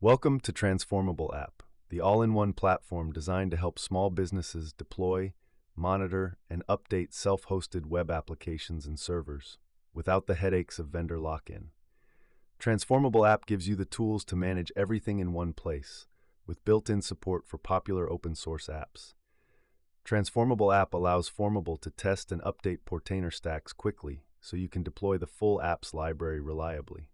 Welcome to Transformable.app, the all-in-one platform designed to help small businesses deploy, monitor, and update self-hosted web applications and servers without the headaches of vendor lock-in. Transformable.app gives you the tools to manage everything in one place, with built-in support for popular open-source apps. Transformable.app allows Formable to test and update Portainer stacks quickly so you can deploy the full apps library reliably.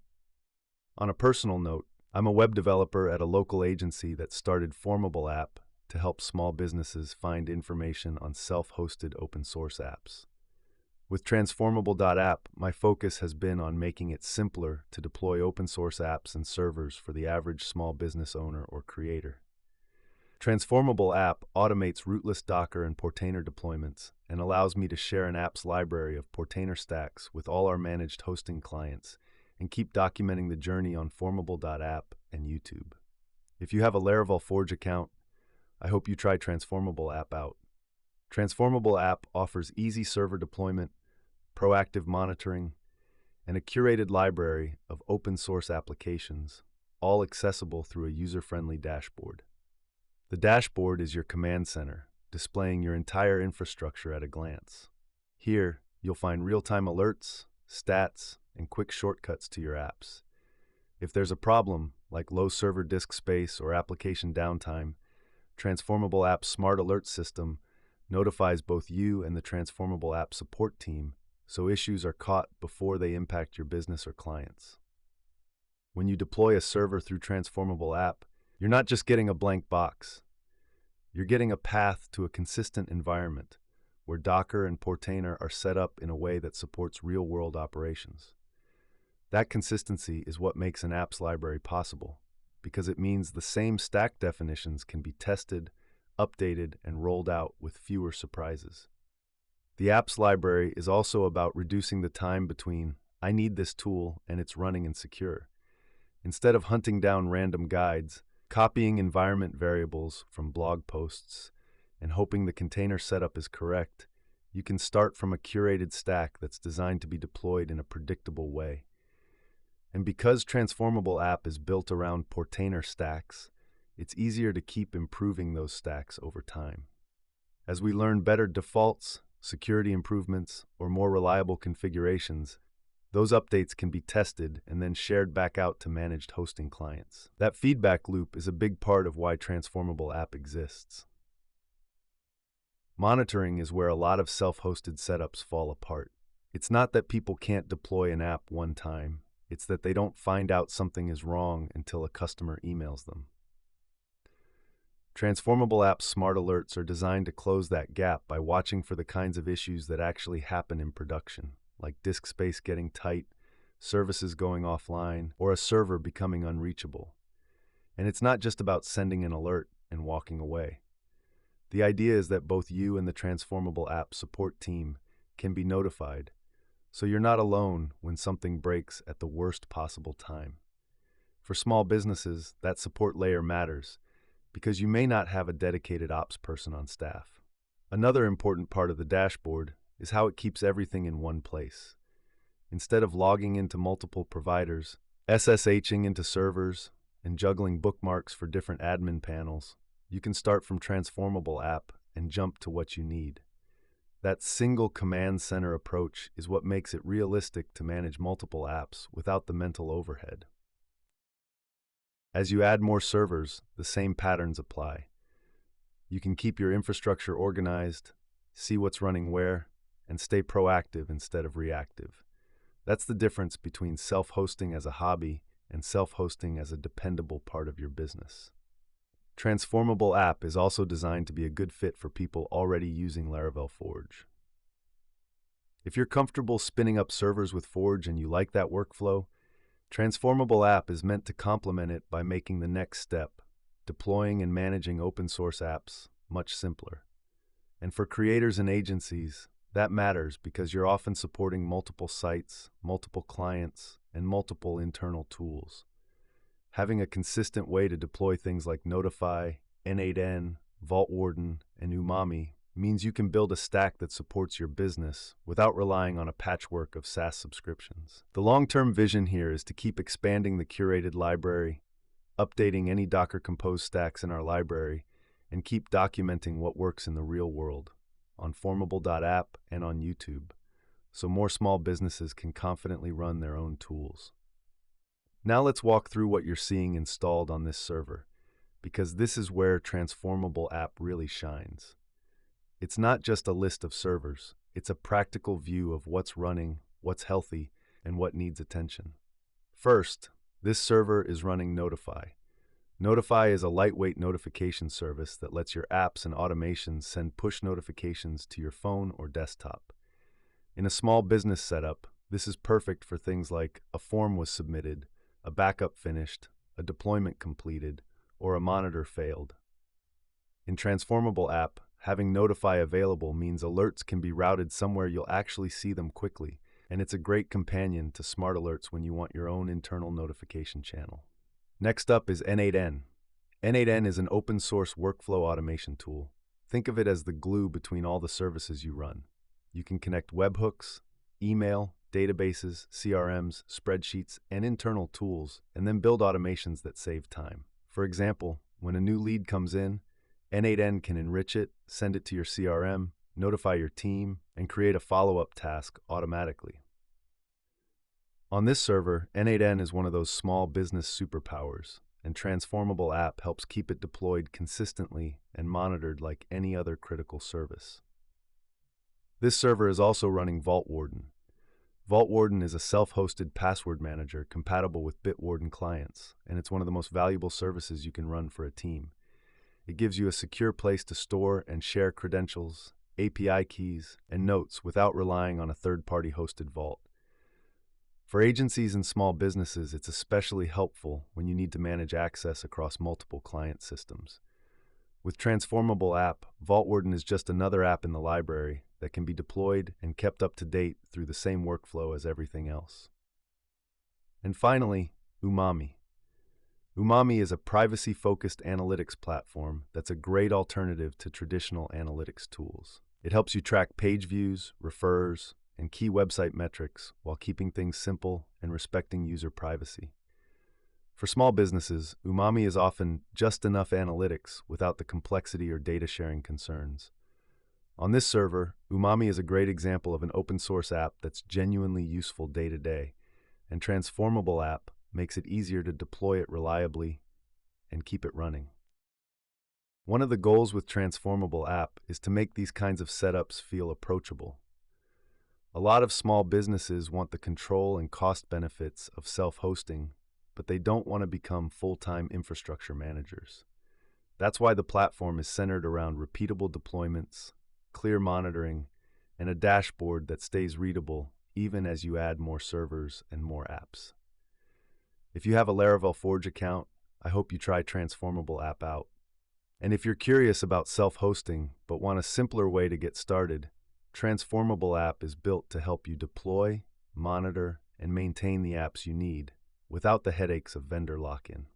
On a personal note, I'm a web developer at a local agency that started Formable.app to help small businesses find information on self-hosted open source apps. With Transformable.app, my focus has been on making it simpler to deploy open source apps and servers for the average small business owner or creator. Transformable.app automates rootless Docker and Portainer deployments and allows me to share an apps library of Portainer stacks with all our managed hosting clients and keep documenting the journey on Formable.app and YouTube. If you have a Laravel Forge account, I hope you try Transformable.app out. Transformable.app offers easy server deployment, proactive monitoring, and a curated library of open-source applications, all accessible through a user-friendly dashboard. The dashboard is your command center, displaying your entire infrastructure at a glance. Here, you'll find real-time alerts, stats, and quick shortcuts to your apps. If there's a problem, like low server disk space or application downtime, Transformable.app's Smart Alert system notifies both you and the Transformable.app support team, so issues are caught before they impact your business or clients. When you deploy a server through Transformable.app, you're not just getting a blank box. You're getting a path to a consistent environment where Docker and Portainer are set up in a way that supports real-world operations. That consistency is what makes an apps library possible, because it means the same stack definitions can be tested, updated, and rolled out with fewer surprises. The apps library is also about reducing the time between "I need this tool" and it's running and secure. Instead of hunting down random guides, copying environment variables from blog posts, and hoping the container setup is correct, you can start from a curated stack that's designed to be deployed in a predictable way. And because Transformable.app is built around Portainer stacks, it's easier to keep improving those stacks over time. As we learn better defaults, security improvements, or more reliable configurations, those updates can be tested and then shared back out to managed hosting clients. That feedback loop is a big part of why Transformable.app exists. Monitoring is where a lot of self-hosted setups fall apart. It's not that people can't deploy an app one time, it's that they don't find out something is wrong until a customer emails them. Transformable.app's smart alerts are designed to close that gap by watching for the kinds of issues that actually happen in production, like disk space getting tight, services going offline, or a server becoming unreachable. And it's not just about sending an alert and walking away. The idea is that both you and the Transformable.app support team can be notified, so you're not alone when something breaks at the worst possible time. For small businesses, that support layer matters because you may not have a dedicated ops person on staff. Another important part of the dashboard is how it keeps everything in one place. Instead of logging into multiple providers, SSHing into servers, and juggling bookmarks for different admin panels, you can start from Transformable.app and jump to what you need. That single command center approach is what makes it realistic to manage multiple apps without the mental overhead. As you add more servers, the same patterns apply. You can keep your infrastructure organized, see what's running where, and stay proactive instead of reactive. That's the difference between self-hosting as a hobby and self-hosting as a dependable part of your business. Transformable.app is also designed to be a good fit for people already using Laravel Forge. If you're comfortable spinning up servers with Forge and you like that workflow, Transformable.app is meant to complement it by making the next step, deploying and managing open source apps, much simpler. And for creators and agencies, that matters because you're often supporting multiple sites, multiple clients, and multiple internal tools. Having a consistent way to deploy things like Notify, N8N, Vault Warden, and Umami means you can build a stack that supports your business without relying on a patchwork of SaaS subscriptions. The long-term vision here is to keep expanding the curated library, updating any Docker Compose stacks in our library, and keep documenting what works in the real world on Transformable.app and on YouTube, so more small businesses can confidently run their own tools. Now let's walk through what you're seeing installed on this server, because this is where Transformable.app really shines. It's not just a list of servers, it's a practical view of what's running, what's healthy, and what needs attention. First, this server is running Notify. Notify is a lightweight notification service that lets your apps and automations send push notifications to your phone or desktop. In a small business setup, this is perfect for things like a form was submitted, a backup finished, a deployment completed, or a monitor failed. In Transformable.app, having Notify available means alerts can be routed somewhere you'll actually see them quickly, and it's a great companion to smart alerts when you want your own internal notification channel. Next up is N8N. N8N is an open-source workflow automation tool. Think of it as the glue between all the services you run. You can connect webhooks, email, databases, CRMs, spreadsheets, and internal tools, and then build automations that save time. For example, when a new lead comes in, N8N can enrich it, send it to your CRM, notify your team, and create a follow-up task automatically. On this server, N8N is one of those small business superpowers, and Transformable.app helps keep it deployed consistently and monitored like any other critical service. This server is also running Vault Warden. Vault Warden is a self-hosted password manager compatible with Bitwarden clients, and it's one of the most valuable services you can run for a team. It gives you a secure place to store and share credentials, API keys, and notes without relying on a third-party hosted vault. For agencies and small businesses, it's especially helpful when you need to manage access across multiple client systems. With Transformable.app, Vault Warden is just another app in the library that can be deployed and kept up to date through the same workflow as everything else. And finally, Umami. Umami is a privacy-focused analytics platform that's a great alternative to traditional analytics tools. It helps you track page views, refers, and key website metrics while keeping things simple and respecting user privacy. For small businesses, Umami is often just enough analytics without the complexity or data sharing concerns. On this server, Umami is a great example of an open-source app that's genuinely useful day-to-day, and Transformable.app makes it easier to deploy it reliably and keep it running. One of the goals with Transformable.app is to make these kinds of setups feel approachable. A lot of small businesses want the control and cost benefits of self-hosting, but they don't want to become full-time infrastructure managers. That's why the platform is centered around repeatable deployments, clear monitoring, and a dashboard that stays readable even as you add more servers and more apps. If you have a Laravel Forge account, I hope you try Transformable.app out. And if you're curious about self-hosting but want a simpler way to get started, Transformable.app is built to help you deploy, monitor, and maintain the apps you need without the headaches of vendor lock-in.